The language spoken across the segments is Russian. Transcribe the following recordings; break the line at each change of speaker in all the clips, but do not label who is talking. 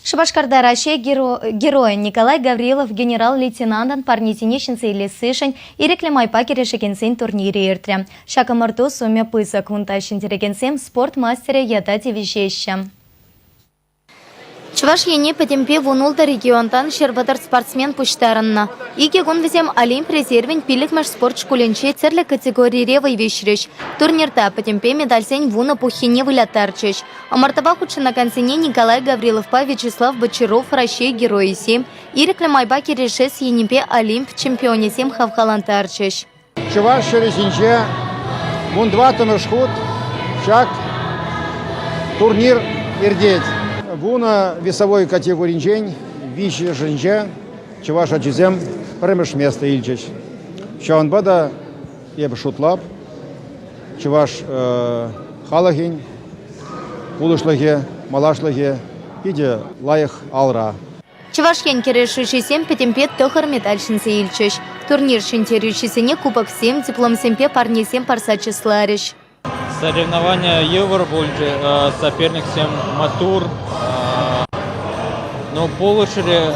Шабашкарда Россия героя Николай Гаврилов генерал-лейтенантан парнитинешин сейлі сышын иреклемайпа керешекенсен турнире ертря. Шакамарту суме пысак унтащин терекенсем спорт мастере ядати вещеща. Чуваш ене петемпе вунулда регионтан шербатар спортсмен пуштарынна. Иге гун везем олимп резервин пиликмаш спорт школенче церле категории ревой вещрещ. Турнирта петемпе медальсень вуна пухине вылятарчещ. Амартаба худшина консене Николай Гаврилов па Вячеслав Бочаров Россия герой 7. Ирекля майбаки решес енепе олимп чемпионе 7 хавхалантарчещ.
Чуваш шересинче вун 2 тонышхут шак турнир ирдеть. Вуна весовой категории жень, вичи женже, чуваш ачизем, премеш место ильчич. Чаван бада еб шутлап, чуваш халагень, пулышлаге, малашлаге, иде лаях алра.
Чуваш янкерешущий 7 петемпет тохар медальшинцы ильчич. Турнир шинтерющийся кубок 7, диплом 7 парни 7 парсачесларищ.
Соревнования Евробольджи, соперник 7 Матур, но полушире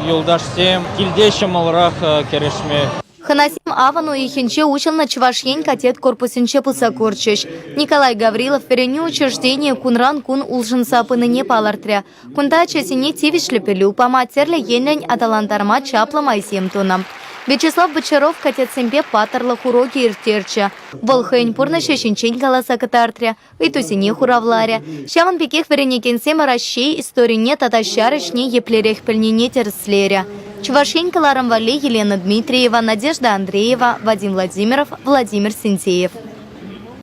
Юлдаш 7, Кильдеща Малрах Керешме.
Ханасим Авану и Хинче учил на Чувашьень катет корпусинче пусакурчищ. Николай Гаврилов переню учреждение Кунран Кун Улжинсапы ныне палартря. Кунда часине тивиш лепелю по матерле енлень аталантарма чапла майсем тунам. Вячеслав Бочаров катет семпе патарлах уроки иртерча. Волхэнь пурна шешинчень галаса катартря. И тусине хуравларя. Шаман пекех веренекенсем ращей истории нет атащарышне еплерех пельнине терслеря. Чувашень Каларамвали Елена Дмитриева, Надежда Андреева, Вадим Владимиров, Владимир Синтеев.